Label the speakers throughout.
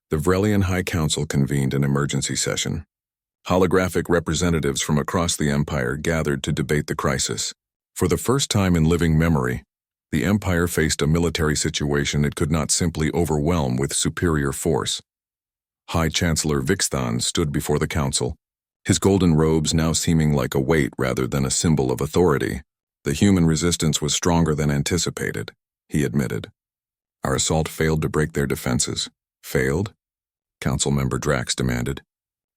Speaker 1: The Vrelian High Council convened an emergency session. Holographic representatives from across the Empire gathered to debate the crisis. For the first time in living memory, the Empire faced a military situation it could not simply overwhelm with superior force. High Chancellor Vixthon stood before the council, his golden robes now seeming like a weight rather than a symbol of authority. The human resistance was stronger than anticipated, he admitted. Our assault failed to break their defenses. Failed? Council member Drax demanded.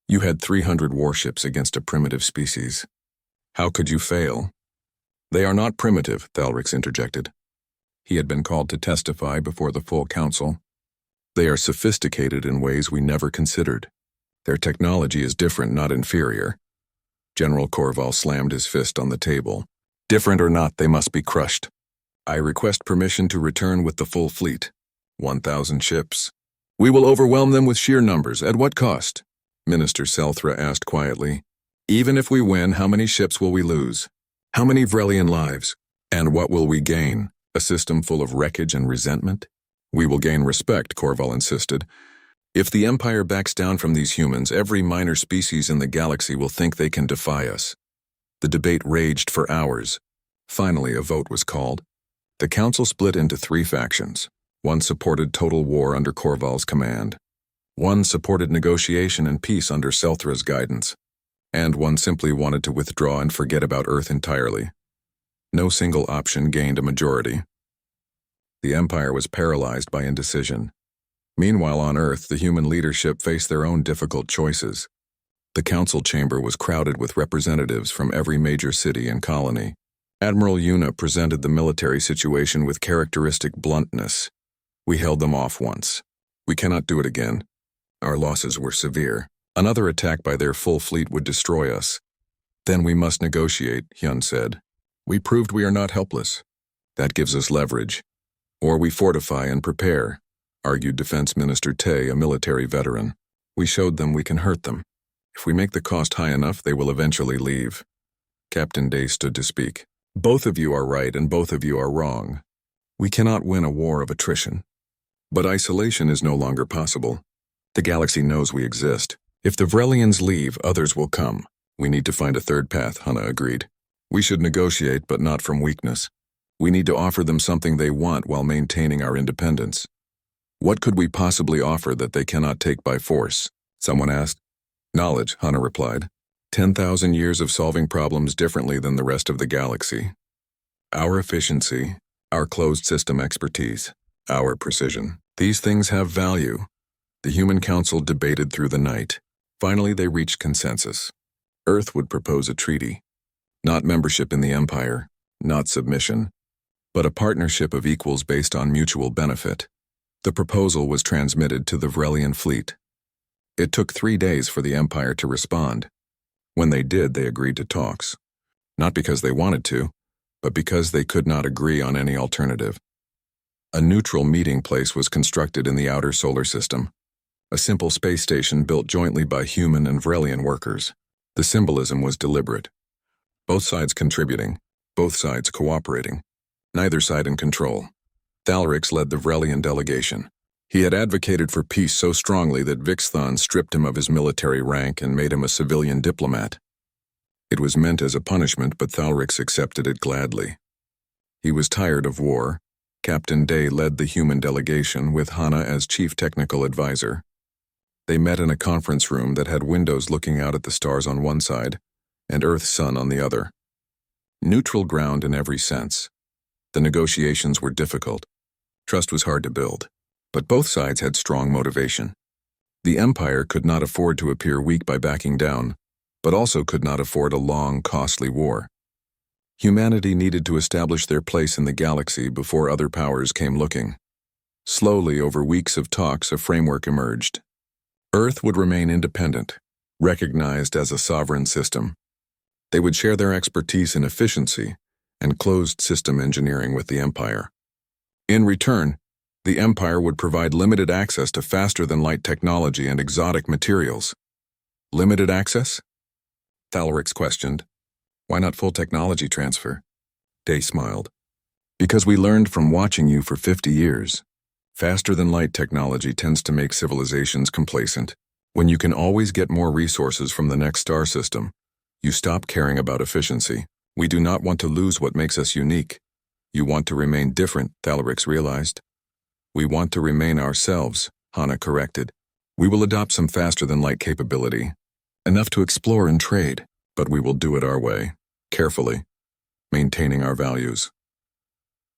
Speaker 1: You had 300 warships against a primitive species. How could you fail? They are not primitive, Thalrix interjected. He had been called to testify before the full council. They are sophisticated in ways we never considered. Their technology is different, not inferior. General Corval slammed his fist on the table. Different or not, they must be crushed. I request permission to return with the full fleet. 1,000 ships. We will overwhelm them with sheer numbers. At what cost? Minister Selthra asked quietly. Even if we win, how many ships will we lose? How many Vrelian lives? And what will we gain? A system full of wreckage and resentment? We will gain respect, Corval insisted. If the Empire backs down from these humans, every minor species in the galaxy will think they can defy us. The debate raged for hours. Finally, a vote was called. The council split into 3 factions. One supported total war under Corval's command. One supported negotiation and peace under Selthra's guidance. And one simply wanted to withdraw and forget about Earth entirely. No single option gained a majority. The Empire was paralyzed by indecision. Meanwhile, on Earth, the human leadership faced their own difficult choices. The council chamber was crowded with representatives from every major city and colony. Admiral Yuna presented the military situation with characteristic bluntness. We held them off once. We cannot do it again. Our losses were severe. Another attack by their full fleet would destroy us. Then we must negotiate, Hyun said. We proved we are not helpless. That gives us leverage. Or we fortify and prepare, argued Defense Minister Tay, a military veteran. We showed them we can hurt them. If we make the cost high enough, they will eventually leave. Captain Day stood to speak. Both of you are right and both of you are wrong. We cannot win a war of attrition. But isolation is no longer possible. The galaxy knows we exist. If the Vrelians leave, others will come. We need to find a third path, Hana agreed. We should negotiate, but not from weakness. We need to offer them something they want while maintaining our independence. What could we possibly offer that they cannot take by force? Someone asked. Knowledge, Hana replied. 10,000 years of solving problems differently than the rest of the galaxy. Our efficiency, our closed system expertise, our precision. These things have value. The Human Council debated through the night. Finally, they reached consensus. Earth would propose a treaty. Not membership in the Empire, not submission, but a partnership of equals based on mutual benefit. The proposal was transmitted to the Vrelian fleet. It took 3 days for the Empire to respond. When they did, they agreed to talks. Not because they wanted to, but because they could not agree on any alternative. A neutral meeting place was constructed in the outer solar system. A simple space station built jointly by human and Vrelian workers. The symbolism was deliberate. Both sides contributing, both sides cooperating, neither side in control. Thalrix led the Vrelian delegation. He had advocated for peace so strongly that Vixthon stripped him of his military rank and made him a civilian diplomat. It was meant as a punishment, but Thalrix accepted it gladly. He was tired of war. Captain Day led the human delegation with Hana as chief technical advisor. They met in a conference room that had windows looking out at the stars on one side and Earth's sun on the other. Neutral ground in every sense. The negotiations were difficult. Trust was hard to build. But both sides had strong motivation. The Empire could not afford to appear weak by backing down, but also could not afford a long, costly war. Humanity needed to establish their place in the galaxy before other powers came looking. Slowly, over weeks of talks, a framework emerged. Earth would remain independent, recognized as a sovereign system. They would share their expertise in efficiency and closed system engineering with the Empire. In return, the Empire would provide limited access to faster-than-light technology and exotic materials. Limited access? Thalrix questioned. Why not full technology transfer? Day smiled. Because we learned from watching you for 50 years. Faster-than-light technology tends to make civilizations complacent. When you can always get more resources from the next star system, you stop caring about efficiency. We do not want to lose what makes us unique. You want to remain different, Thalrix realized. We want to remain ourselves, Hana corrected. We will adopt some faster-than-light capability, enough to explore and trade, but we will do it our way, carefully, maintaining our values.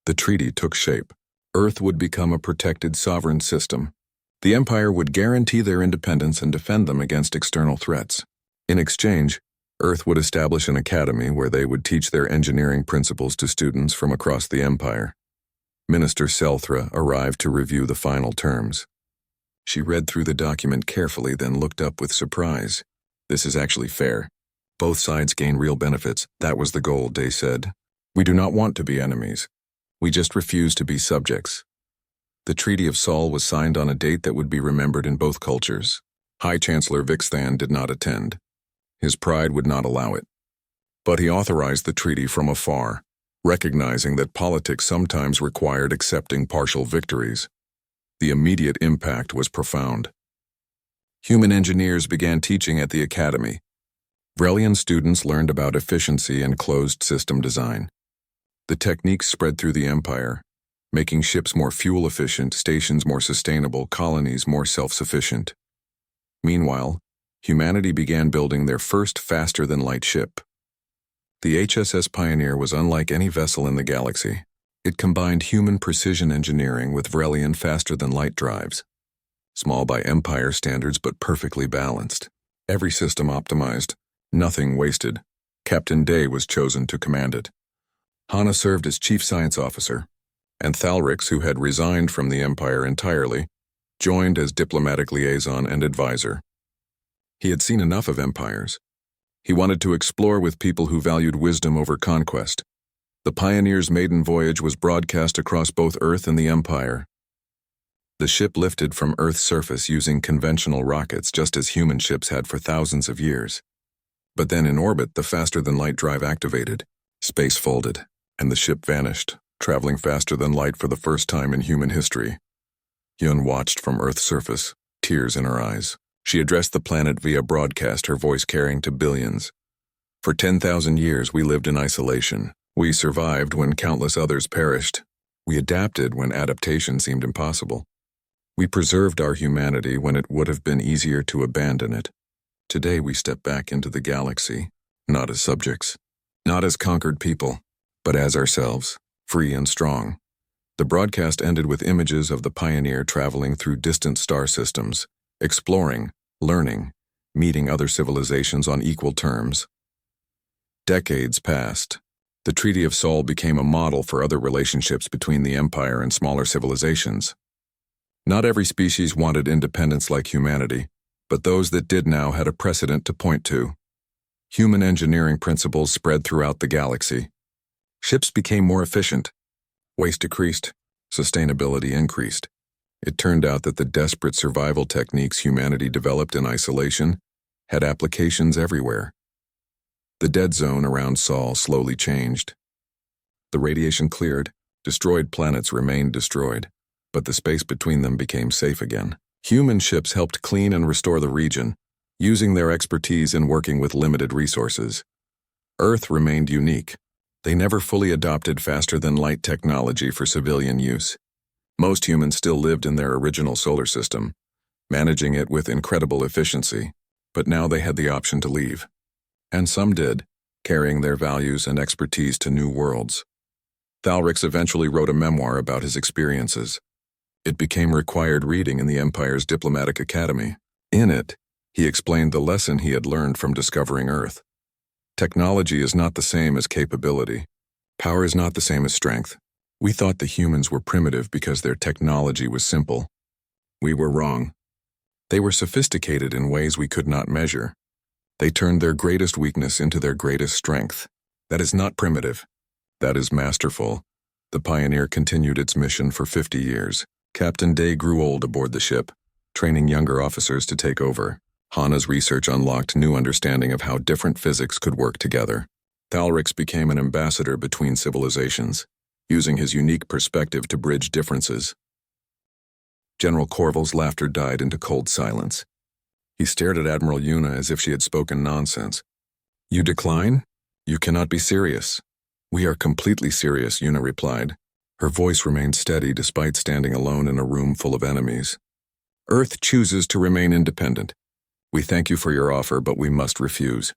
Speaker 1: The treaty took shape. Earth would become a protected sovereign system. The Empire would guarantee their independence and defend them against external threats. In exchange, Earth would establish an academy where they would teach their engineering principles to students from across the Empire. Minister Selthra arrived to review the final terms. She read through the document carefully, then looked up with surprise. This is actually fair. Both sides gain real benefits. That was the goal, Day said. We do not want to be enemies. We just refuse to be subjects. The Treaty of Sol was signed on a date that would be remembered in both cultures. High Chancellor Vixthan did not attend. His pride would not allow it. But he authorized the treaty from afar, recognizing that politics sometimes required accepting partial victories. The immediate impact was profound. Human engineers began teaching at the academy. Vrelian students learned about efficiency and closed system design. The techniques spread through the Empire, making ships more fuel-efficient, stations more sustainable, colonies more self-sufficient. Meanwhile, humanity began building their first faster-than-light ship. The HSS Pioneer was unlike any vessel in the galaxy. It combined human precision engineering with Vrelian faster-than-light drives. Small by Empire standards, but perfectly balanced. Every system optimized, nothing wasted. Captain Day was chosen to command it. Hana served as Chief Science Officer, and Thalrix, who had resigned from the Empire entirely, joined as diplomatic liaison and advisor. He had seen enough of empires. He wanted to explore with people who valued wisdom over conquest. The Pioneer's maiden voyage was broadcast across both Earth and the Empire. The ship lifted from Earth's surface using conventional rockets, just as human ships had for thousands of years. But then in orbit, the faster-than-light drive activated. Space folded, and the ship vanished, traveling faster than light for the first time in human history. Yun watched from Earth's surface, tears in her eyes. She addressed the planet via broadcast, her voice carrying to billions. For 10,000 years, we lived in isolation. We survived when countless others perished. We adapted when adaptation seemed impossible. We preserved our humanity when it would have been easier to abandon it. Today we step back into the galaxy, not as subjects, not as conquered people, but as ourselves, free and strong. The broadcast ended with images of the Pioneer traveling through distant star systems, exploring, learning, meeting other civilizations on equal terms. Decades passed. The Treaty of Sol became a model for other relationships between the Empire and smaller civilizations. Not every species wanted independence like humanity, but those that did now had a precedent to point to. Human engineering principles spread throughout the galaxy. Ships became more efficient. Waste decreased. Sustainability increased. It turned out that the desperate survival techniques humanity developed in isolation had applications everywhere. The dead zone around Sol slowly changed. The radiation cleared, destroyed planets remained destroyed, but the space between them became safe again. Human ships helped clean and restore the region, using their expertise in working with limited resources. Earth remained unique. They never fully adopted faster-than-light technology for civilian use. Most humans still lived in their original solar system, managing it with incredible efficiency, but now they had the option to leave. And some did, carrying their values and expertise to new worlds. Thalrix eventually wrote a memoir about his experiences. It became required reading in the Empire's diplomatic academy. In it, he explained the lesson he had learned from discovering Earth. Technology is not the same as capability. Power is not the same as strength. We thought the humans were primitive because their technology was simple. We were wrong. They were sophisticated in ways we could not measure. They turned their greatest weakness into their greatest strength. That is not primitive. That is masterful. The Pioneer continued its mission for 50 years. Captain Day grew old aboard the ship, training younger officers to take over. Hana's research unlocked new understanding of how different physics could work together. Thalrix became an ambassador between civilizations, using his unique perspective to bridge differences. General Corval's laughter died into cold silence. He stared at Admiral Yuna as if she had spoken nonsense. You decline? You cannot be serious. We are completely serious, Yuna replied. Her voice remained steady despite standing alone in a room full of enemies. Earth chooses to remain independent. We thank you for your offer, but we must refuse.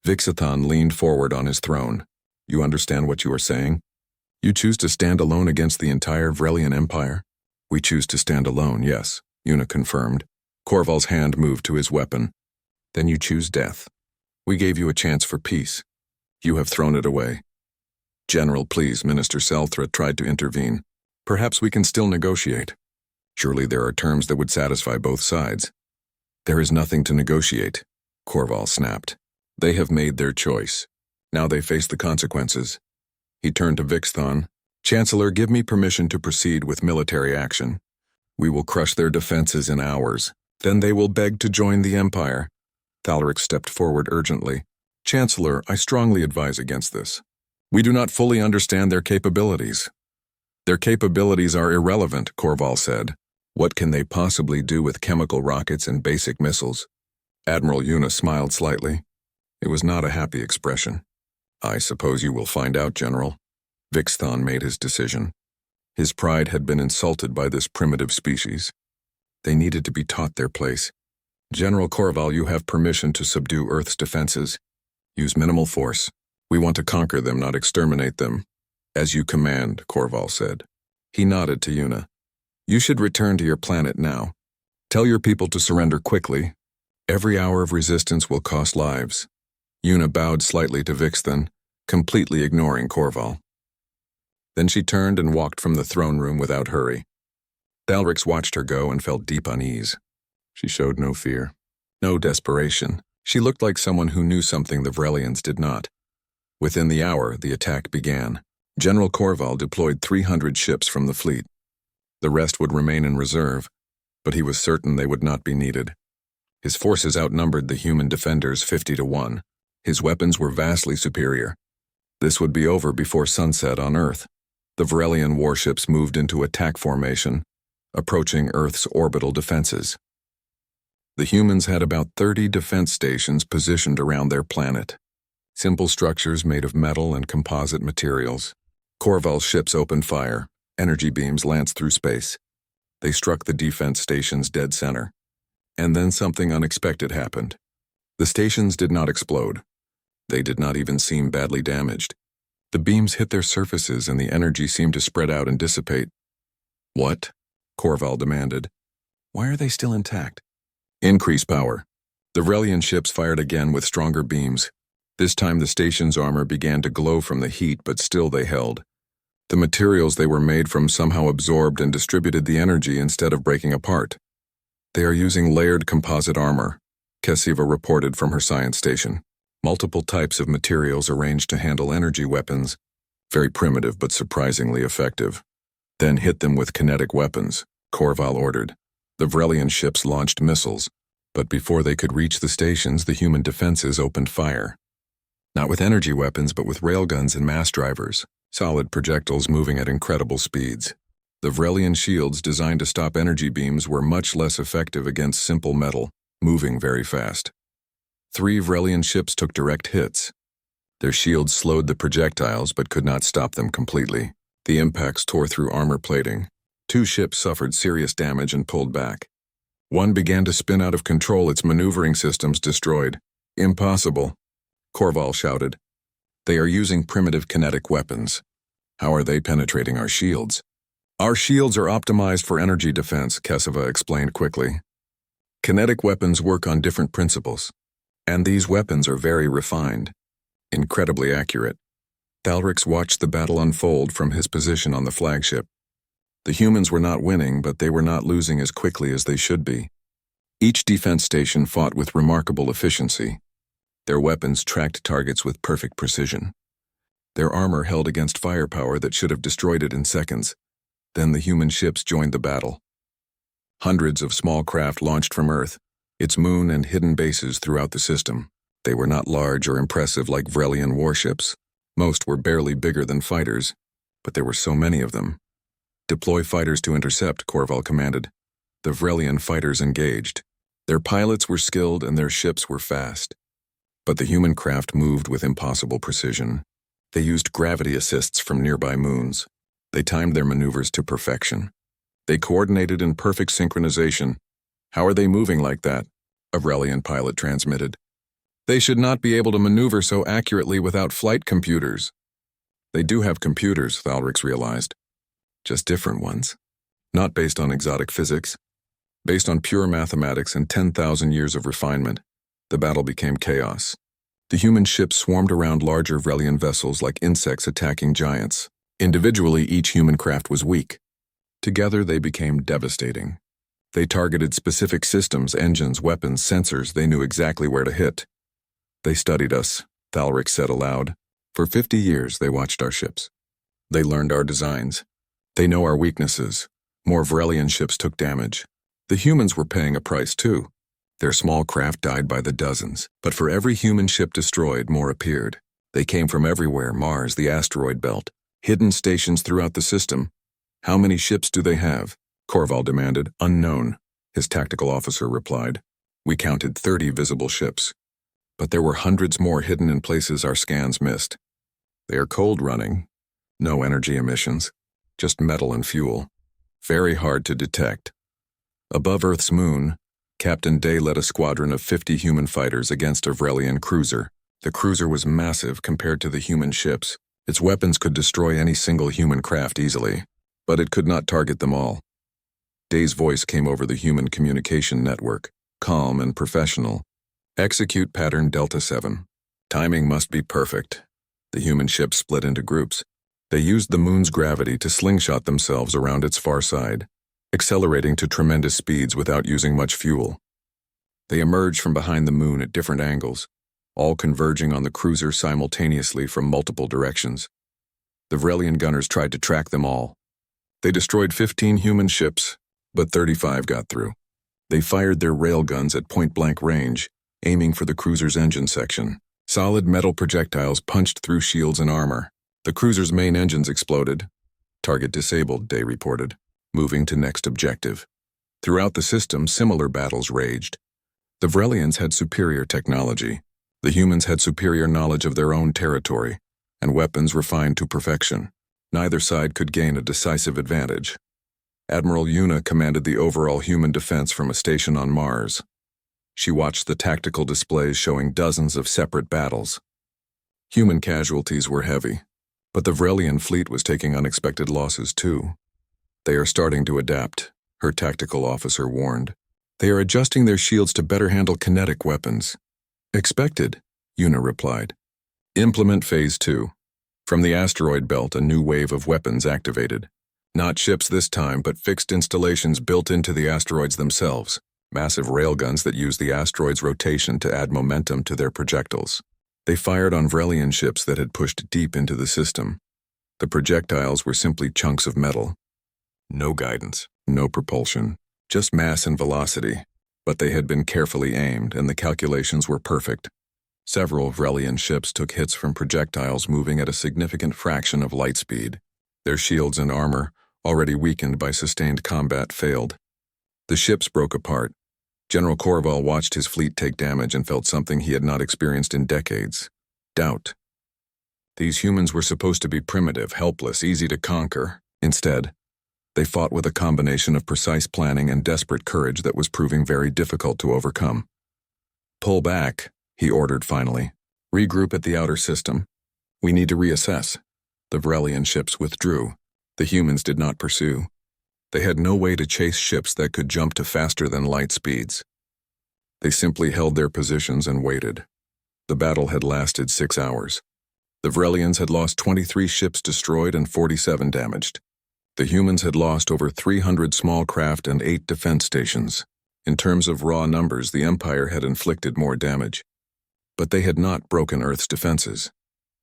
Speaker 1: Vixathon leaned forward on his throne. You understand what you are saying? You choose to stand alone against the entire Vrelian Empire? We choose to stand alone, yes, Yuna confirmed. Corval's hand moved to his weapon. Then you choose death. We gave you a chance for peace. You have thrown it away. General, please, Minister Selthra tried to intervene. Perhaps we can still negotiate. Surely there are terms that would satisfy both sides. There is nothing to negotiate, Corval snapped. They have made their choice. Now they face the consequences. He turned to Vixthon. Chancellor, give me permission to proceed with military action. We will crush their defenses in hours. Then they will beg to join the Empire. Thalric stepped forward urgently. Chancellor, I strongly advise against this. We do not fully understand their capabilities. Their capabilities are irrelevant, Corval said. What can they possibly do with chemical rockets and basic missiles? Admiral Yuna smiled slightly. It was not a happy expression. I suppose you will find out, General. Vixthon made his decision. His pride had been insulted by this primitive species. They needed to be taught their place. General Corval, you have permission to subdue Earth's defenses. Use minimal force. We want to conquer them, not exterminate them. As you command, Corval said. He nodded to Yuna. You should return to your planet now. Tell your people to surrender quickly. Every hour of resistance will cost lives. Yuna bowed slightly to Vixthon, completely ignoring Corval. Then she turned and walked from the throne room without hurry. Thalrix watched her go and felt deep unease. She showed no fear, no desperation. She looked like someone who knew something the Vrelians did not. Within the hour, the attack began. General Corval deployed 300 ships from the fleet. The rest would remain in reserve, but he was certain they would not be needed. His forces outnumbered the human defenders 50-1. His weapons were vastly superior. This would be over before sunset on Earth. The Vrelian warships moved into attack formation, approaching Earth's orbital defenses. The humans had about 30 defense stations positioned around their planet. Simple structures made of metal and composite materials. Corval's ships opened fire. Energy beams lanced through space. They struck the defense station's dead center. And then something unexpected happened. The stations did not explode. They did not even seem badly damaged. The beams hit their surfaces and the energy seemed to spread out and dissipate. What? Corval demanded. Why are they still intact? Increase power. The Vrelian ships fired again with stronger beams. This time the station's armor began to glow from the heat, but still they held. The materials they were made from somehow absorbed and distributed the energy instead of breaking apart. They are using layered composite armor, Kessiva reported from her science station. Multiple types of materials arranged to handle energy weapons. Very primitive but surprisingly effective. Then hit them with kinetic weapons, Corval ordered. The Vrelian ships launched missiles, but before they could reach the stations, the human defenses opened fire. Not with energy weapons, but with railguns and mass drivers, solid projectiles moving at incredible speeds. The Vrelian shields designed to stop energy beams were much less effective against simple metal, moving very fast. 3 Vrelian ships took direct hits. Their shields slowed the projectiles but could not stop them completely. The impacts tore through armor plating. 2 ships suffered serious damage and pulled back. One began to spin out of control, its maneuvering systems destroyed. Impossible, Corval shouted. They are using primitive kinetic weapons. How are they penetrating our shields? Our shields are optimized for energy defense, Kessiva explained quickly. Kinetic weapons work on different principles, and these weapons are very refined, incredibly accurate. Thalrix watched the battle unfold from his position on the flagship. The humans were not winning, but they were not losing as quickly as they should be. Each defense station fought with remarkable efficiency. Their weapons tracked targets with perfect precision. Their armor held against firepower that should have destroyed it in seconds. Then the human ships joined the battle. Hundreds of small craft launched from Earth, its moon and hidden bases throughout the system. They were not large or impressive like Vrelian warships. Most were barely bigger than fighters, but there were so many of them. Deploy fighters to intercept, Corval commanded. The Vrelian fighters engaged. Their pilots were skilled and their ships were fast. But the human craft moved with impossible precision. They used gravity assists from nearby moons. They timed their maneuvers to perfection. They coordinated in perfect synchronization. "How are they moving like that?" a Vrelian pilot transmitted. "They should not be able to maneuver so accurately without flight computers." "They do have computers," Thalrix realized. Just different ones. Not based on exotic physics. Based on pure mathematics and 10,000 years of refinement. The battle became chaos. The human ships swarmed around larger Vrelian vessels like insects attacking giants. Individually, each human craft was weak. Together, they became devastating. They targeted specific systems, engines, weapons, sensors. They knew exactly where to hit. "They studied us," Thalrix said aloud. "For 50 years, they watched our ships. They learned our designs. They know our weaknesses." More Vrelian ships took damage. The humans were paying a price too. Their small craft died by the dozens. But for every human ship destroyed, more appeared. They came from everywhere: Mars, the asteroid belt, hidden stations throughout the system. "How many ships do they have?" Korval demanded. "Unknown," his tactical officer replied. "We counted 30 visible ships. But there were hundreds more hidden in places our scans missed. They are cold running. No energy emissions. Just metal and fuel. Very hard to detect." Above Earth's moon, Captain Day led a squadron of 50 human fighters against a Vrelian cruiser. The cruiser was massive compared to the human ships. Its weapons could destroy any single human craft easily, but it could not target them all. Day's voice came over the human communication network, calm and professional. "Execute pattern Delta 7. Timing must be perfect." The human ships split into groups. They used the moon's gravity to slingshot themselves around its far side, accelerating to tremendous speeds without using much fuel. They emerged from behind the moon at different angles, all converging on the cruiser simultaneously from multiple directions. The Vrelian gunners tried to track them all. They destroyed 15 human ships, but 35 got through. They fired their railguns at point-blank range, aiming for the cruiser's engine section. Solid metal projectiles punched through shields and armor. The cruiser's main engines exploded. "Target disabled," Day reported, moving to next objective. Throughout the system, similar battles raged. The Vrelians had superior technology. The humans had superior knowledge of their own territory, and weapons refined to perfection. Neither side could gain a decisive advantage. Admiral Yuna commanded the overall human defense from a station on Mars. She watched the tactical displays showing dozens of separate battles. Human casualties were heavy, but the Vrelian fleet was taking unexpected losses too. "They are starting to adapt," her tactical officer warned. "They are adjusting their shields to better handle kinetic weapons." "Expected," Yuna replied. "Implement Phase 2. From the asteroid belt, a new wave of weapons activated. Not ships this time, but fixed installations built into the asteroids themselves. Massive railguns that use the asteroid's rotation to add momentum to their projectiles. They fired on Vrelian ships that had pushed deep into the system. The projectiles were simply chunks of metal. No guidance, no propulsion, just mass and velocity. But they had been carefully aimed, and the calculations were perfect. Several Vrelian ships took hits from projectiles moving at a significant fraction of light speed. Their shields and armor, already weakened by sustained combat, failed. The ships broke apart. General Korval watched his fleet take damage and felt something he had not experienced in decades: doubt. These humans were supposed to be primitive, helpless, easy to conquer. Instead, they fought with a combination of precise planning and desperate courage that was proving very difficult to overcome. "Pull back," he ordered finally. "Regroup at the outer system. We need to reassess." The Vrelian ships withdrew. The humans did not pursue. They had no way to chase ships that could jump to faster than light speeds. They simply held their positions and waited. The battle had lasted 6 hours. The Vrelians had lost 23 ships destroyed and 47 damaged. The humans had lost over 300 small craft and 8 defense stations. In terms of raw numbers, the Empire had inflicted more damage. But they had not broken Earth's defenses.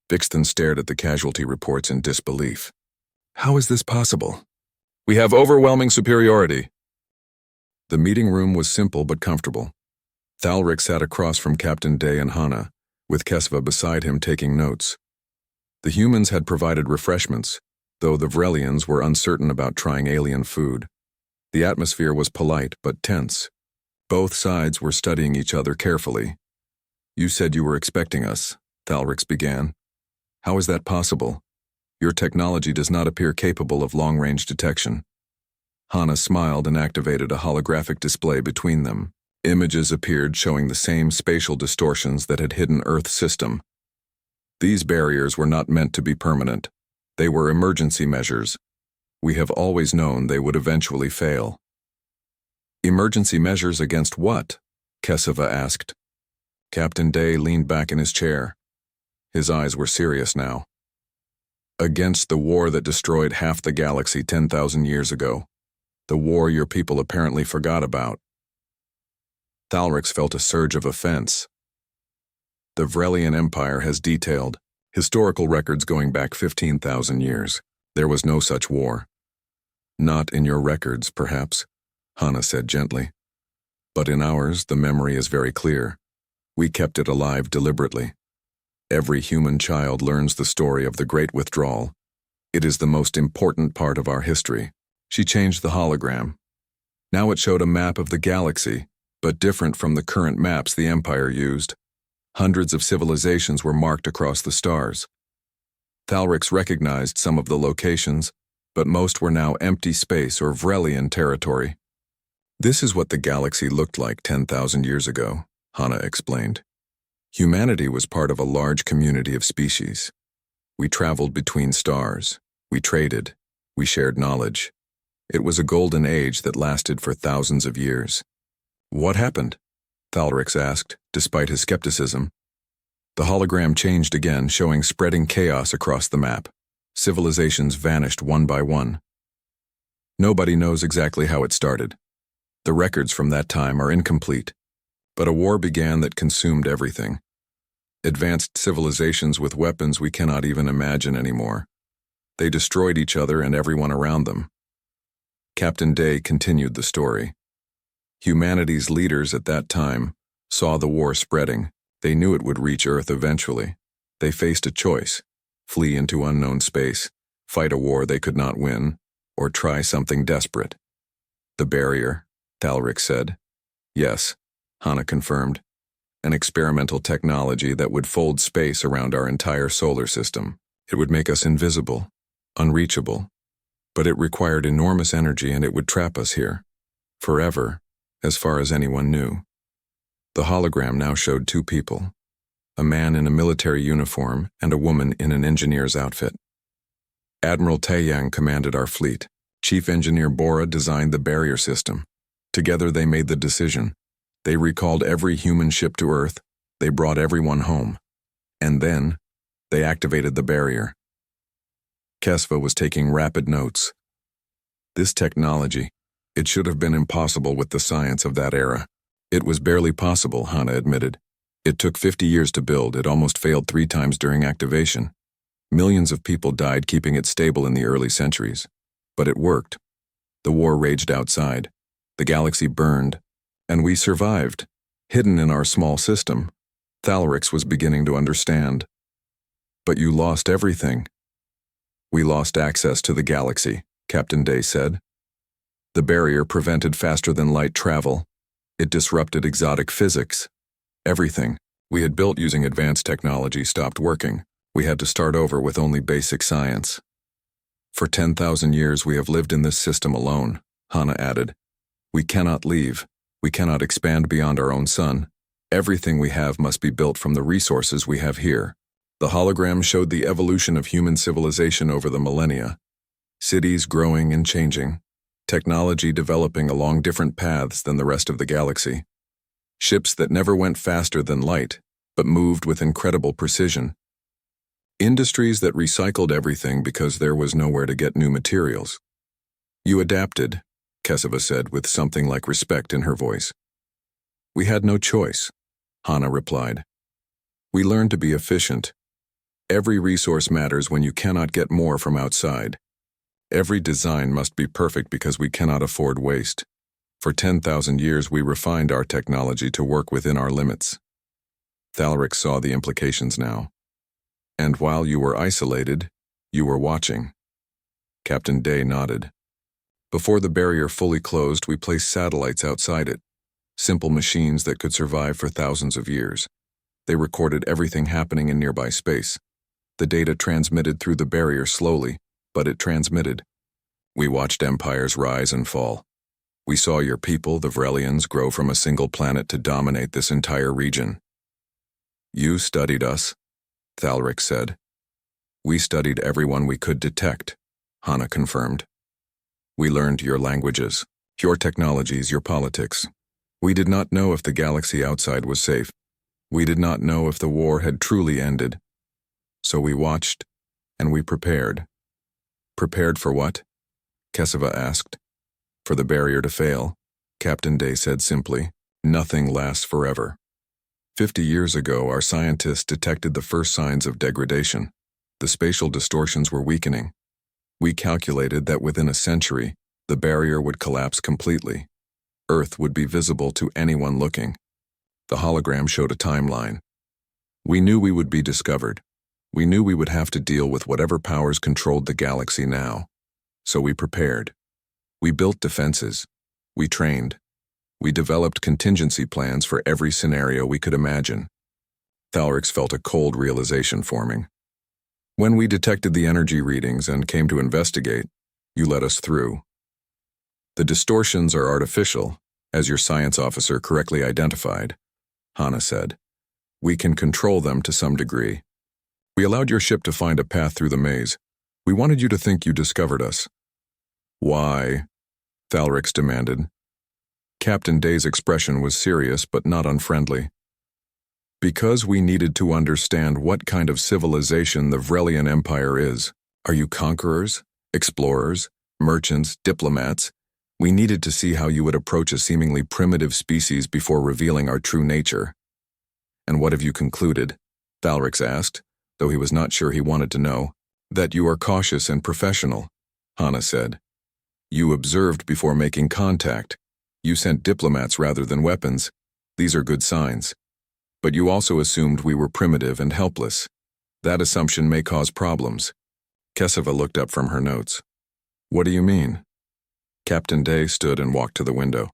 Speaker 1: Vixton stared at the casualty reports in disbelief. "How is this possible?" "We have overwhelming superiority." The meeting room was simple but comfortable. Thalrix sat across from Captain Day and Hana, with Kesva beside him taking notes. The humans had provided refreshments, though the Vrelians were uncertain about trying alien food. The atmosphere was polite but tense. Both sides were studying each other carefully. "You said you were expecting us," Thalrix began. "How is that possible? Your technology does not appear capable of long-range detection." Hana smiled and activated a holographic display between them. Images appeared showing the same spatial distortions that had hidden Earth's system. These barriers were not meant to be permanent. They were emergency measures. We have always known they would eventually fail. "Emergency measures against what?" Kesava asked. Captain Day leaned back in his chair. His eyes were serious now. "Against the war that destroyed half the galaxy 10,000 years ago. The war your people apparently forgot about." Thalrix felt a surge of offense. The Vrelian Empire has detailed historical records going back 15,000 years. There was no such war. "Not in your records, perhaps," Hana said gently. "But in ours, the memory is very clear. We kept it alive deliberately. Every human child learns the story of the Great Withdrawal. It is the most important part of our history." She changed the hologram. Now it showed a map of the galaxy, but different from the current maps the Empire used. Hundreds of civilizations were marked across the stars. Thalrix recognized some of the locations, but most were now empty space or Vrelian territory. "This is what the galaxy looked like 10,000 years ago," Hana explained. "Humanity was part of a large community of species. We traveled between stars. We traded. We shared knowledge. It was a golden age that lasted for thousands of years." "What happened?" Thalrix asked, despite his skepticism. The hologram changed again, showing spreading chaos across the map. Civilizations vanished one by one. Nobody knows exactly how it started. The records from that time are incomplete. But a war began that consumed everything. Advanced civilizations with weapons we cannot even imagine anymore. They destroyed each other and everyone around them. Captain Day continued the story. Humanity's leaders at that time saw the war spreading. They knew it would reach Earth eventually. They faced a choice: flee into unknown space, fight a war they could not win, or try something desperate. "The barrier," Thalrix said. "Yes," Hana confirmed. "An experimental technology that would fold space around our entire solar system. It would make us invisible, unreachable. But it required enormous energy and it would trap us here. Forever, as far as anyone knew." The hologram now showed two people: a man in a military uniform and a woman in an engineer's outfit. "Admiral Taeyang commanded our fleet. Chief Engineer Bora designed the barrier system. Together they made the decision. They recalled every human ship to Earth. They brought everyone home. And then, they activated the barrier." Kesva was taking rapid notes. "This technology, it should have been impossible with the science of that era." "It was barely possible," Hana admitted. "It took 50 years to build. It almost failed 3 times during activation. Millions of people died keeping it stable in the early centuries. But it worked. The war raged outside. The galaxy burned. And we survived, hidden in our small system." Thalrix was beginning to understand. "But you lost everything." "We lost access to the galaxy," Captain Day said. "The barrier prevented faster-than-light travel. It disrupted exotic physics. Everything we had built using advanced technology stopped working. We had to start over with only basic science." "For 10,000 years we have lived in this system alone," Hana added. "We cannot leave. We cannot expand beyond our own sun. Everything we have must be built from the resources we have here." The hologram showed the evolution of human civilization over the millennia. Cities growing and changing. Technology developing along different paths than the rest of the galaxy. Ships that never went faster than light, but moved with incredible precision. Industries that recycled everything because there was nowhere to get new materials. "You adapted," Kesava said with something like respect in her voice. "We had no choice," Hana replied. "We learned to be efficient. Every resource matters when you cannot get more from outside. Every design must be perfect because we cannot afford waste. For 10,000 years we refined our technology to work within our limits." Thalrix saw the implications now. "And while you were isolated, you were watching." Captain Day nodded. Before the barrier fully closed, we placed satellites outside it, simple machines that could survive for thousands of years. They recorded everything happening in nearby space. The data transmitted through the barrier slowly, but it transmitted. We watched empires rise and fall. We saw your people, the Vrelians, grow from a single planet to dominate this entire region. You studied us, Thalric said. We studied everyone we could detect, Hana confirmed. We learned your languages, your technologies, your politics. We did not know if the galaxy outside was safe. We did not know if the war had truly ended. So we watched, and we prepared. Prepared for what? Kesava asked. For the barrier to fail, Captain Day said simply. Nothing lasts forever. 50 years ago, our scientists detected the first signs of degradation. The spatial distortions were weakening. We calculated that within a century, the barrier would collapse completely. Earth would be visible to anyone looking. The hologram showed a timeline. We knew we would be discovered. We knew we would have to deal with whatever powers controlled the galaxy now. So we prepared. We built defenses. We trained. We developed contingency plans for every scenario we could imagine. Thalrix felt a cold realization forming. When we detected the energy readings and came to investigate, you let us through. The distortions are artificial, as your science officer correctly identified, Hana said. We can control them to some degree. We allowed your ship to find a path through the maze. We wanted you to think you discovered us. Why? Thalrix demanded. Captain Day's expression was serious but not unfriendly. Because we needed to understand what kind of civilization the Vrelian Empire is. Are you conquerors, explorers, merchants, diplomats? We needed to see how you would approach a seemingly primitive species before revealing our true nature. And what have you concluded? Thalrix asked, though he was not sure he wanted to know. That you are cautious and professional, Hana said. You observed before making contact. You sent diplomats rather than weapons. These are good signs. But you also assumed we were primitive and helpless. That assumption may cause problems. Kesava looked up from her notes. What do you mean? Captain Day stood and walked to the window.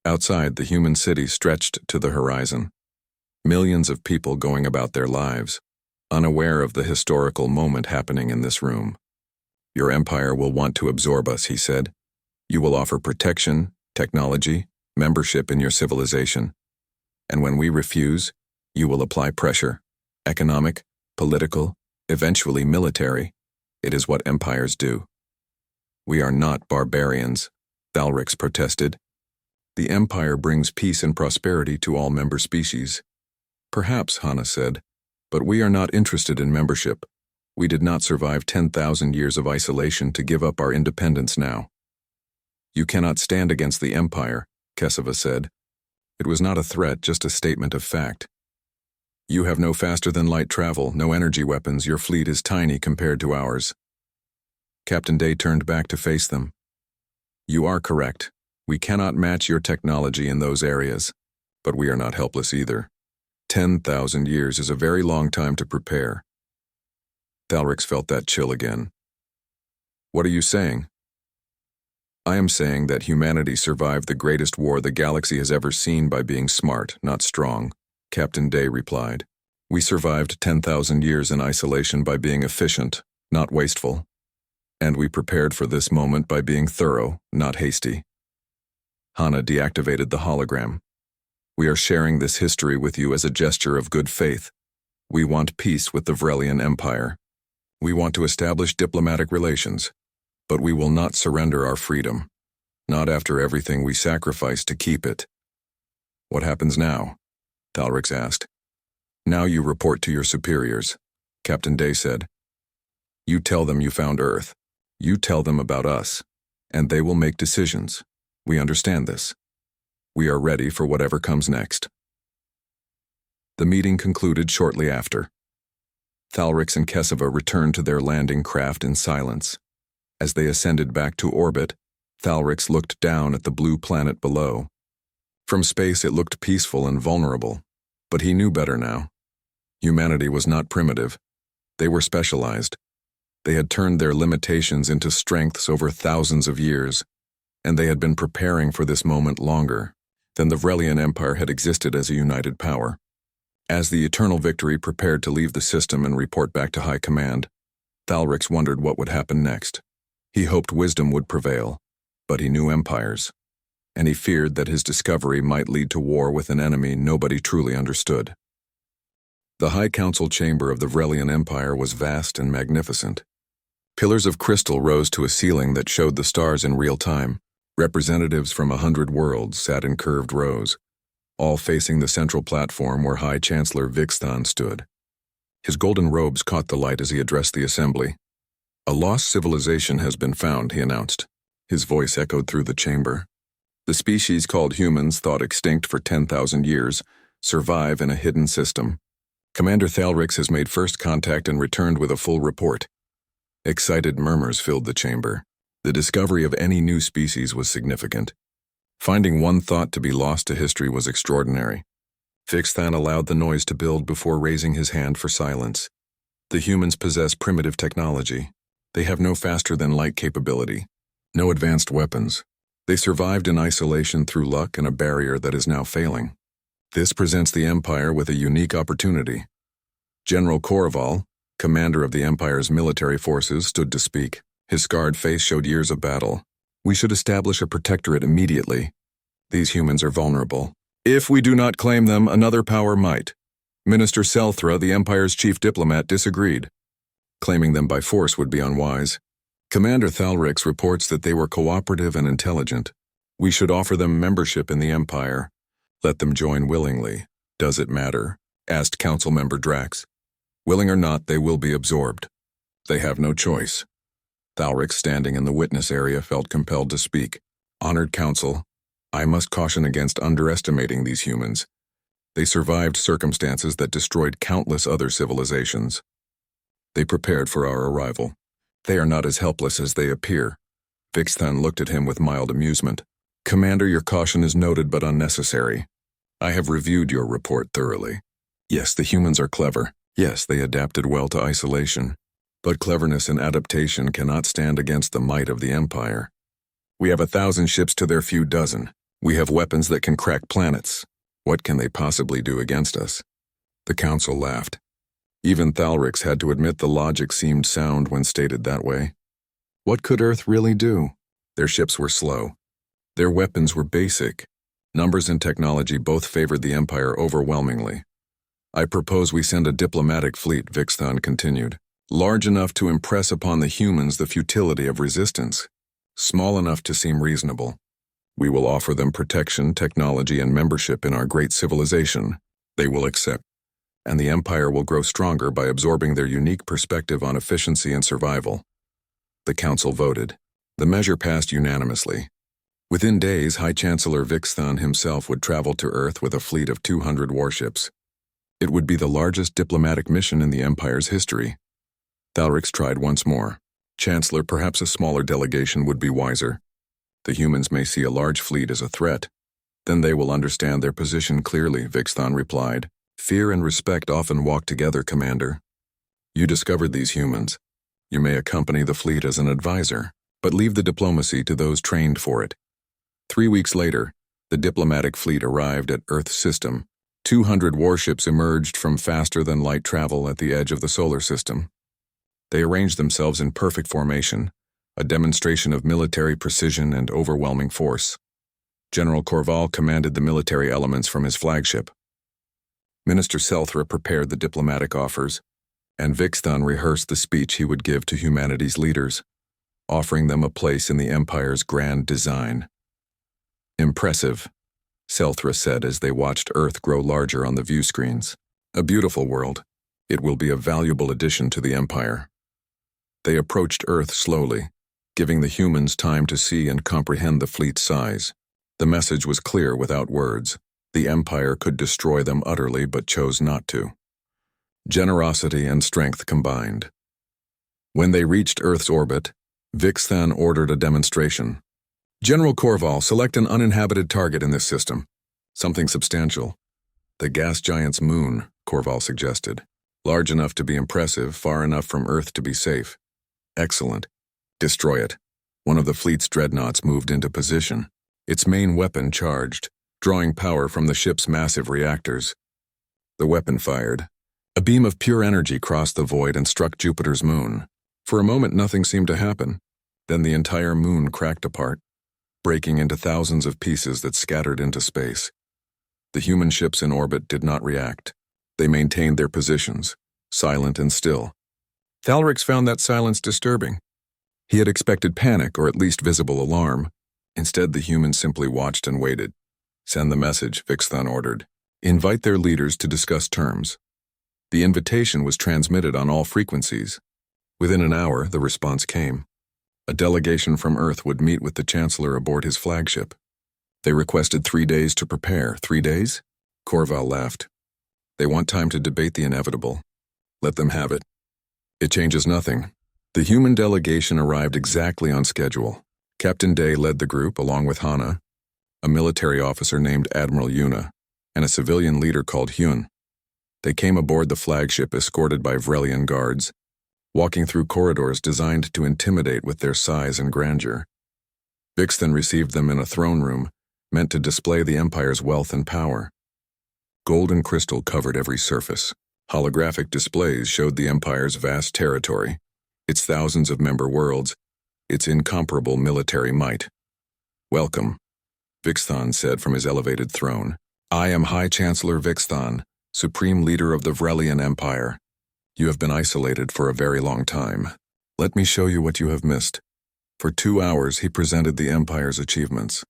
Speaker 1: Outside, the human city stretched to the horizon. Millions of people going about their lives, unaware of the historical moment happening in this room. Your empire will want to absorb us, he said. You will offer protection, technology, membership in your civilization. And when we refuse, you will apply pressure, economic, political, eventually military. It is what empires do. We are not barbarians, Thalrix protested. The empire brings peace and prosperity to all member species. Perhaps, Hana said, but we are not interested in membership. We did not survive 10,000 years of isolation to give up our independence now. You cannot stand against the empire, Kesava said. It was not a threat, just a statement of fact. You have no faster-than-light travel, no energy weapons, your fleet is tiny compared to ours. Captain Day turned back to face them. You are correct. We cannot match your technology in those areas, but we are not helpless either. 10,000 years is a very long time to prepare. Thalrix felt that chill again. What are you saying? I am saying that humanity survived the greatest war the galaxy has ever seen by being smart, not strong, Captain Day replied. We survived 10,000 years in isolation by being efficient, not wasteful. And we prepared for this moment by being thorough, not hasty. Hana deactivated the hologram. We are sharing this history with you as a gesture of good faith. We want peace with the Vrelian Empire. We want to establish diplomatic relations, but we will not surrender our freedom, not after everything we sacrificed to keep it. What happens now? Thalrix asked. Now you report to your superiors, Captain Day said. You tell them you found Earth. You tell them about us, and they will make decisions. We understand this. We are ready for whatever comes next. The meeting concluded shortly after. Thalrix and Kesava returned to their landing craft in silence. As they ascended back to orbit, Thalrix looked down at the blue planet below. From space it looked peaceful and vulnerable, but he knew better now. Humanity was not primitive. They were specialized. They had turned their limitations into strengths over thousands of years, and they had been preparing for this moment longer than the Vrelian Empire had existed as a united power. As the Eternal Victory prepared to leave the system and report back to High Command, Thalrix wondered what would happen next. He hoped wisdom would prevail, but he knew empires, and he feared that his discovery might lead to war with an enemy nobody truly understood. The High Council chamber of the Vrelian Empire was vast and magnificent. Pillars of crystal rose to a ceiling that showed the stars in real time. Representatives from 100 worlds sat in curved rows, all facing the central platform where High Chancellor Vixthan stood. His golden robes caught the light as he addressed the assembly. "A lost civilization has been found," he announced. His voice echoed through the chamber. "The species called humans, thought extinct for 10,000 years, survive in a hidden system. Commander Thalrix has made first contact and returned with a full report." Excited murmurs filled the chamber. The discovery of any new species was significant. Finding one thought to be lost to history was extraordinary. Vixthan allowed the noise to build before raising his hand for silence. "The humans possess primitive technology. They have no faster-than-light capability, no advanced weapons. They survived in isolation through luck and a barrier that is now failing. This presents the Empire with a unique opportunity." General Korval, commander of the Empire's military forces, stood to speak. His scarred face showed years of battle. "We should establish a protectorate immediately. These humans are vulnerable. If we do not claim them, another power might." Minister Selthra, the Empire's chief diplomat, disagreed. Claiming them by force would be unwise. "Commander Thalrix reports that they were cooperative and intelligent. We should offer them membership in the Empire. Let them join willingly." "Does it matter?" asked Council Member Drax. "Willing or not, they will be absorbed. They have no choice." Thalrix, standing in the witness area, felt compelled to speak. "Honored Council, I must caution against underestimating these humans. They survived circumstances that destroyed countless other civilizations. They prepared for our arrival. They are not as helpless as they appear." Vixthan looked at him with mild amusement. "Commander, your caution is noted but unnecessary. I have reviewed your report thoroughly. Yes, the humans are clever. Yes, they adapted well to isolation. But cleverness and adaptation cannot stand against the might of the Empire. We have 1,000 ships to their few dozen. We have weapons that can crack planets. What can they possibly do against us?" The Council laughed. Even Thalrix had to admit the logic seemed sound when stated that way. What could Earth really do? Their ships were slow. Their weapons were basic. Numbers and technology both favored the Empire overwhelmingly. "I propose we send a diplomatic fleet," Vixthan continued. "Large enough to impress upon the humans the futility of resistance. Small enough to seem reasonable. We will offer them protection, technology, and membership in our great civilization. They will accept, and the Empire will grow stronger by absorbing their unique perspective on efficiency and survival." The Council voted. The measure passed unanimously. Within days, High Chancellor Vixthan himself would travel to Earth with a fleet of 200 warships. It would be the largest diplomatic mission in the Empire's history. Thalrix tried once more. "Chancellor, perhaps a smaller delegation would be wiser. The humans may see a large fleet as a threat. Then they will understand their position clearly," Vixthan replied. "Fear and respect often walk together, Commander. You discovered these humans. You may accompany the fleet as an advisor, but leave the diplomacy to those trained for it." 3 weeks later, the diplomatic fleet arrived at Earth's system. 200 warships emerged from faster-than-light travel at the edge of the solar system. They arranged themselves in perfect formation, a demonstration of military precision and overwhelming force. General Korval commanded the military elements from his flagship. Minister Selthra prepared the diplomatic offers, and Vixthan rehearsed the speech he would give to humanity's leaders, offering them a place in the Empire's grand design. "Impressive," Selthra said as they watched Earth grow larger on the view screens. "A beautiful world. It will be a valuable addition to the Empire." They approached Earth slowly, giving the humans time to see and comprehend the fleet's size. The message was clear without words. The Empire could destroy them utterly, but chose not to. Generosity and strength combined. When they reached Earth's orbit, Vixthan ordered a demonstration. "General Korval, select an uninhabited target in this system. Something substantial." "The gas giant's moon," Korval suggested. "Large enough to be impressive, far enough from Earth to be safe." Excellent. Destroy it. One of the fleet's dreadnoughts moved into position, its main weapon charged, drawing power from the ship's massive reactors. The weapon fired. A beam of pure energy crossed the void and struck Jupiter's moon. For a moment nothing seemed to happen. Then the entire moon cracked apart, breaking into thousands of pieces that scattered into space. The human ships in orbit did not react. They maintained their positions, silent and still. Thalrix found that silence disturbing. He had expected panic or at least visible alarm. Instead, the humans simply watched and waited. Send the message, Vixthon ordered. Invite their leaders to discuss terms. The invitation was transmitted on all frequencies. Within an hour, the response came. A delegation from Earth would meet with the Chancellor aboard his flagship. They requested 3 days to prepare. 3 days? Corval laughed. They want time to debate the inevitable. Let them have it. It changes nothing. The human delegation arrived exactly on schedule. Captain Day led the group along with Hana, a military officer named Admiral Yuna, and a civilian leader called Hyun. They came aboard the flagship escorted by Vrelian guards, walking through corridors designed to intimidate with their size and grandeur. Vixthon received them in a throne room, meant to display the Empire's wealth and power. Gold and crystal covered every surface. Holographic displays showed the Empire's vast territory, its thousands of member worlds, its incomparable military might. Welcome, Vixthon said from his elevated throne. I am High Chancellor Vixthon, Supreme Leader of the Vrelian Empire. You have been isolated for a very long time. Let me show you what you have missed. For 2 hours he presented the Empire's achievements.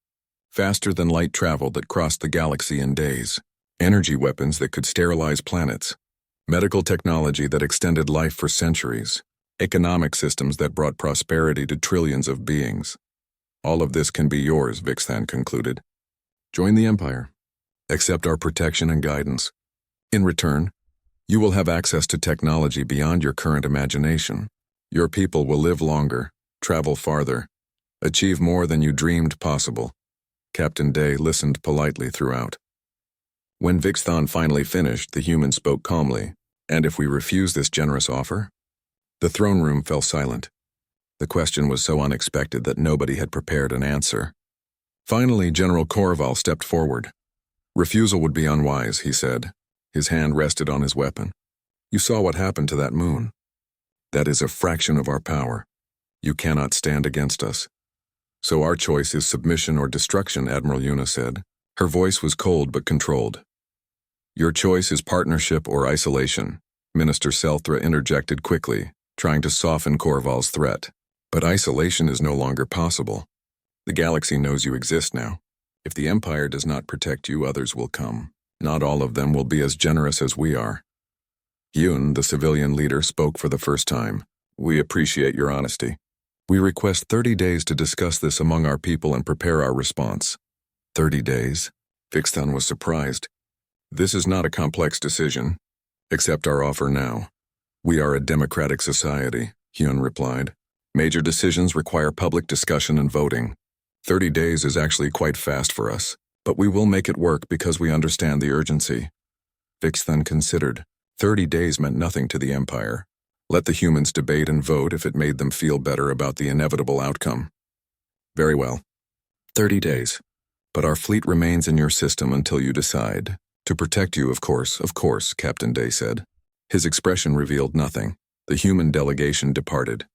Speaker 1: Faster-than-light travel that crossed the galaxy in days. Energy weapons that could sterilize planets. Medical technology that extended life for centuries. Economic systems that brought prosperity to trillions of beings. All of this can be yours, Vixthon concluded. Join the Empire. Accept our protection and guidance. In return, you will have access to technology beyond your current imagination. Your people will live longer, travel farther, achieve more than you dreamed possible. Captain Day listened politely throughout. When Vixthon finally finished, the human spoke calmly. And if we refuse this generous offer? The throne room fell silent. The question was so unexpected that nobody had prepared an answer. Finally, General Corval stepped forward. Refusal would be unwise, he said. His hand rested on his weapon. You saw what happened to that moon. That is a fraction of our power. You cannot stand against us. So our choice is submission or destruction, Admiral Yuna said. Her voice was cold but controlled. Your choice is partnership or isolation, Minister Selthra interjected quickly, trying to soften Corval's threat. But isolation is no longer possible. The galaxy knows you exist now. If the Empire does not protect you, others will come. Not all of them will be as generous as we are. Hyun, the civilian leader, spoke for the first time. We appreciate your honesty. We request 30 days to discuss this among our people and prepare our response. 30 days? Vixthon was surprised. This is not a complex decision. Accept our offer now. We are a democratic society, Hyun replied. Major decisions require public discussion and voting. 30 days is actually quite fast for us, but we will make it work because we understand the urgency. Vixthon considered. 30 days meant nothing to the Empire. Let the humans debate and vote if it made them feel better about the inevitable outcome. Very well. 30 days. But our fleet remains in your system until you decide. To protect you, of course, Captain Day said. His expression revealed nothing. The human delegation departed.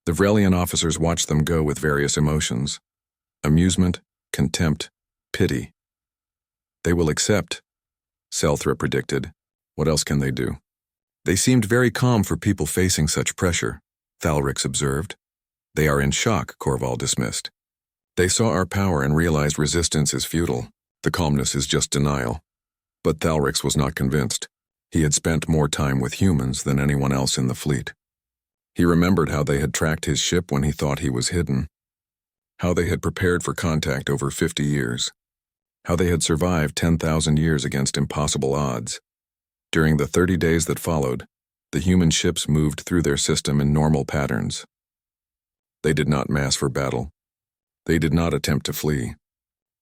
Speaker 1: The Vrelian officers watched them go with various emotions. Amusement, contempt, pity. They will accept, Selthra predicted. What else can they do? They seemed very calm for people facing such pressure, Thalrix observed. They are in shock, Corval dismissed. They saw our power and realized resistance is futile. The calmness is just denial. But Thalrix was not convinced. He had spent more time with humans than anyone else in the fleet. He remembered how they had tracked his ship when he thought he was hidden. How they had prepared for contact over 50 years. How they had survived 10,000 years against impossible odds. During the 30 days that followed, the human ships moved through their system in normal patterns. They did not mass for battle. They did not attempt to flee.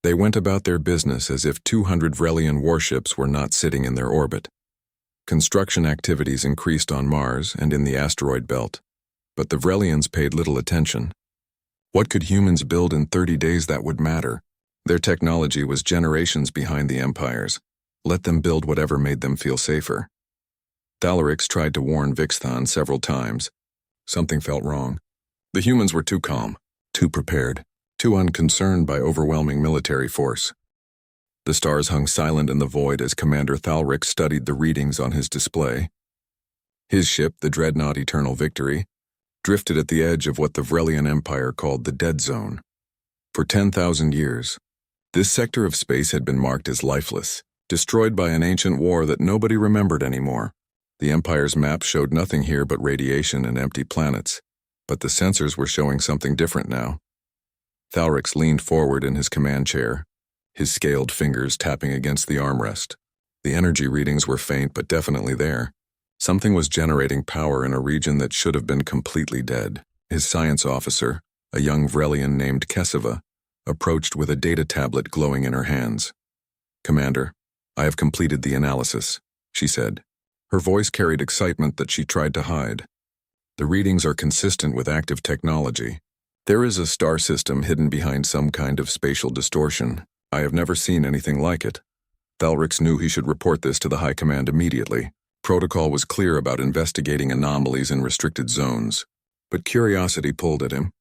Speaker 1: They went about their business as if 200 Vrelian warships were not sitting in their orbit. Construction activities increased on Mars and in the asteroid belt. But the Vrelians paid little attention. What could humans build in 30 days that would matter? Their technology was generations behind the empires. Let them build whatever made them feel safer. Thalrix tried to warn Vixthon several times. Something felt wrong. The humans were too calm, too prepared, too unconcerned by overwhelming military force. The stars hung silent in the void as Commander Thalrix studied the readings on his display. His ship, the dreadnought Eternal Victory, drifted at the edge of what the Vrelian Empire called the Dead Zone. For 10,000 years, this sector of space had been marked as lifeless, destroyed by an ancient war that nobody remembered anymore. The Empire's map showed nothing here but radiation and empty planets, but the sensors were showing something different now. Thalrix leaned forward in his command chair, his scaled fingers tapping against the armrest. The energy readings were faint but definitely there. Something was generating power in a region that should have been completely dead. His science officer, a young Vrelian named Keseva, approached with a data tablet glowing in her hands. "Commander, I have completed the analysis," she said. Her voice carried excitement that she tried to hide. "The readings are consistent with active technology. There is a star system hidden behind some kind of spatial distortion. I have never seen anything like it." Thalrix knew he should report this to the High Command immediately. Protocol was clear about investigating anomalies in restricted zones, but curiosity pulled at him.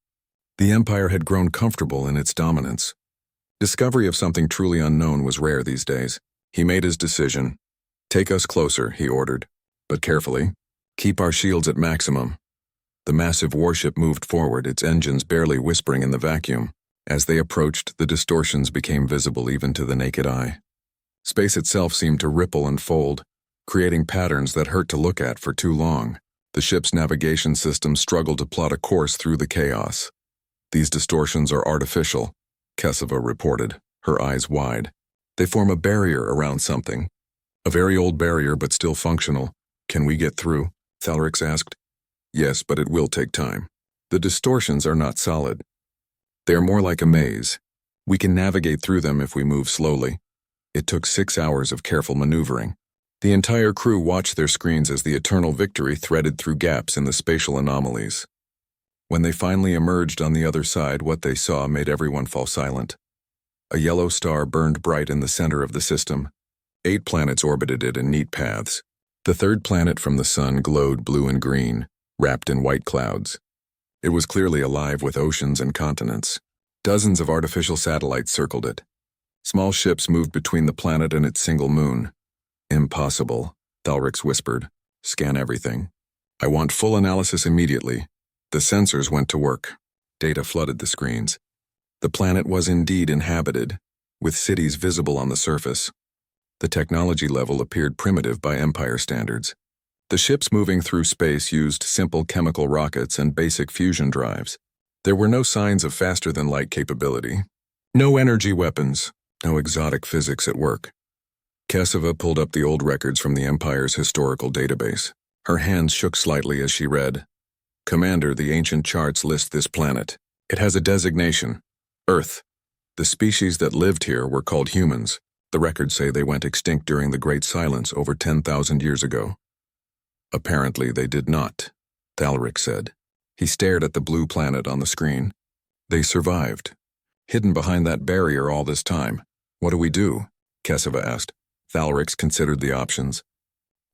Speaker 1: The Empire had grown comfortable in its dominance. Discovery of something truly unknown was rare these days. He made his decision. "Take us closer," he ordered, "but carefully. Keep our shields at maximum." The massive warship moved forward, its engines barely whispering in the vacuum. As they approached, the distortions became visible even to the naked eye. Space itself seemed to ripple and fold, creating patterns that hurt to look at for too long. The ship's navigation system struggled to plot a course through the chaos. "These distortions are artificial," Keseva reported, her eyes wide. "They form a barrier around something. A very old barrier, but still functional. Can we get through?" Thalrix asked. "Yes, but it will take time. The distortions are not solid. They are more like a maze. We can navigate through them if we move slowly." It took 6 hours of careful maneuvering. The entire crew watched their screens as the Eternal Victory threaded through gaps in the spatial anomalies. When they finally emerged on the other side, what they saw made everyone fall silent. A yellow star burned bright in the center of the system. 8 planets orbited it in neat paths. The third planet from the sun glowed blue and green, wrapped in white clouds. It was clearly alive with oceans and continents. Dozens of artificial satellites circled it. Small ships moved between the planet and its single moon. "Impossible," Thalrix whispered. "Scan everything. I want full analysis immediately." The sensors went to work. Data flooded the screens. The planet was indeed inhabited, with cities visible on the surface. The technology level appeared primitive by Empire standards. The ships moving through space used simple chemical rockets and basic fusion drives. There were no signs of faster-than-light capability. No energy weapons, no exotic physics at work. Keseva pulled up the old records from the Empire's historical database. Her hands shook slightly as she read. "Commander, the ancient charts list this planet. It has a designation, Earth. The species that lived here were called humans. The records say they went extinct during the Great Silence over 10,000 years ago." "Apparently they did not," Thalrix said. He stared at the blue planet on the screen. "They survived. Hidden behind that barrier all this time. What do we do?" Keseva asked. Thalrix considered the options.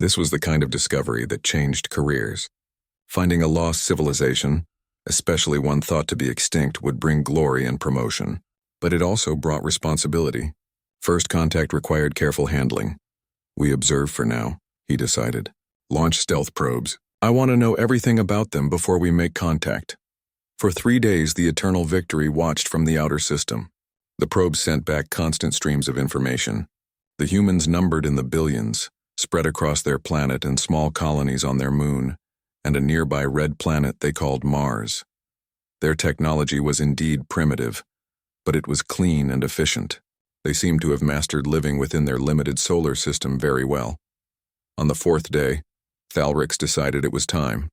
Speaker 1: This was the kind of discovery that changed careers. Finding a lost civilization, especially one thought to be extinct, would bring glory and promotion. But it also brought responsibility. First contact required careful handling. "We observe for now," he decided. "Launch stealth probes. I want to know everything about them before we make contact." For 3 days, the Eternal Victory watched from the outer system. The probes sent back constant streams of information. The humans numbered in the billions, spread across their planet and small colonies on their moon, and a nearby red planet they called Mars. Their technology was indeed primitive, but it was clean and efficient. They seemed to have mastered living within their limited solar system very well. On the 4th day, Thalrix decided it was time.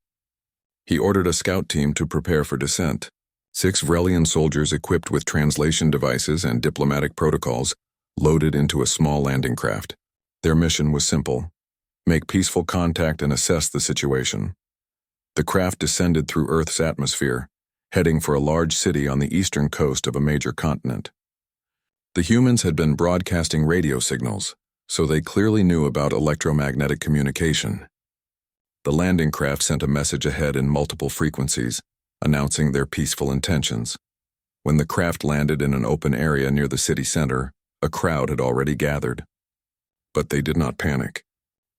Speaker 1: He ordered a scout team to prepare for descent. 6 Vrelian soldiers equipped with translation devices and diplomatic protocols loaded into a small landing craft. Their mission was simple: make peaceful contact and assess the situation. The craft descended through Earth's atmosphere, heading for a large city on the eastern coast of a major continent. The humans had been broadcasting radio signals, so they clearly knew about electromagnetic communication. The landing craft sent a message ahead in multiple frequencies, announcing their peaceful intentions. When the craft landed in an open area near the city center, a crowd had already gathered. But they did not panic.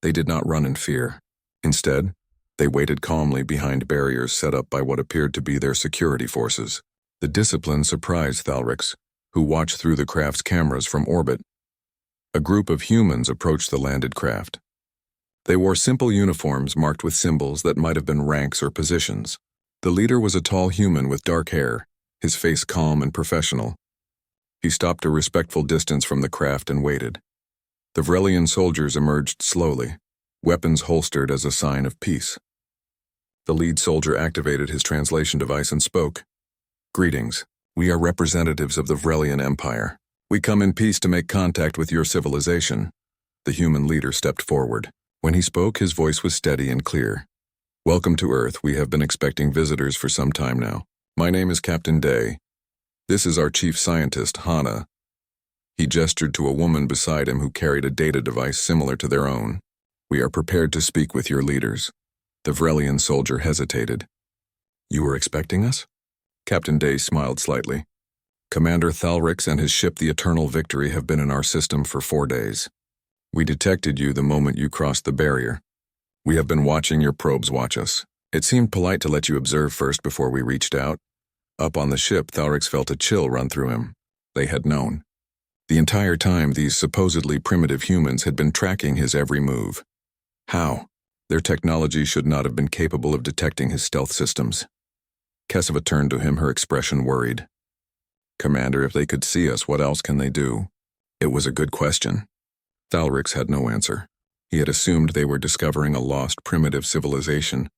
Speaker 1: They did not run in fear. Instead, they waited calmly behind barriers set up by what appeared to be their security forces. The discipline surprised Thalrix, who watched through the craft's cameras from orbit. A group of humans approached the landed craft. They wore simple uniforms marked with symbols that might have been ranks or positions. The leader was a tall human with dark hair, his face calm and professional. He stopped a respectful distance from the craft and waited. The Vrelian soldiers emerged slowly, weapons holstered as a sign of peace. The lead soldier activated his translation device and spoke. "Greetings. We are representatives of the Vrelian Empire. We come in peace to make contact with your civilization." The human leader stepped forward. When he spoke, his voice was steady and clear. "Welcome to Earth. We have been expecting visitors for some time now. My name is Captain Day. This is our chief scientist, Hana." He gestured to a woman beside him who carried a data device similar to their own. "We are prepared to speak with your leaders." The Vrelian soldier hesitated. "You were expecting us?" Captain Day smiled slightly. "Commander Thalrix and his ship the Eternal Victory have been in our system for 4 days. We detected you the moment you crossed the barrier. We have been watching your probes watch us. It seemed polite to let you observe first before we reached out." Up on the ship, Thalrix felt a chill run through him. They had known. The entire time, these supposedly primitive humans had been tracking his every move. How? Their technology should not have been capable of detecting his stealth systems. Kesava turned to him, her expression worried. "Commander, if they could see us, what else can they do?" It was a good question. Thalrix had no answer. He had assumed they were discovering a lost primitive civilization.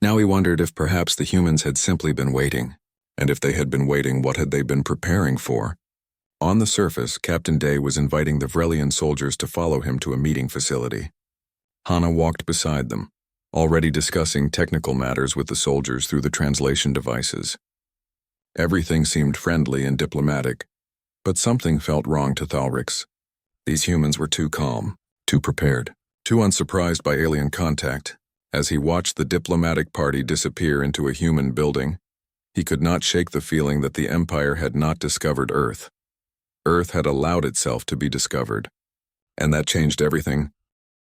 Speaker 1: Now he wondered if perhaps the humans had simply been waiting. And if they had been waiting, what had they been preparing for? On the surface, Captain Day was inviting the Vrelian soldiers to follow him to a meeting facility. Hana walked beside them, already discussing technical matters with the soldiers through the translation devices. Everything seemed friendly and diplomatic, but something felt wrong to Thalrix. These humans were too calm, too prepared, too unsurprised by alien contact. As he watched the diplomatic party disappear into a human building, he could not shake the feeling that the Empire had not discovered Earth. Earth had allowed itself to be discovered. And that changed everything.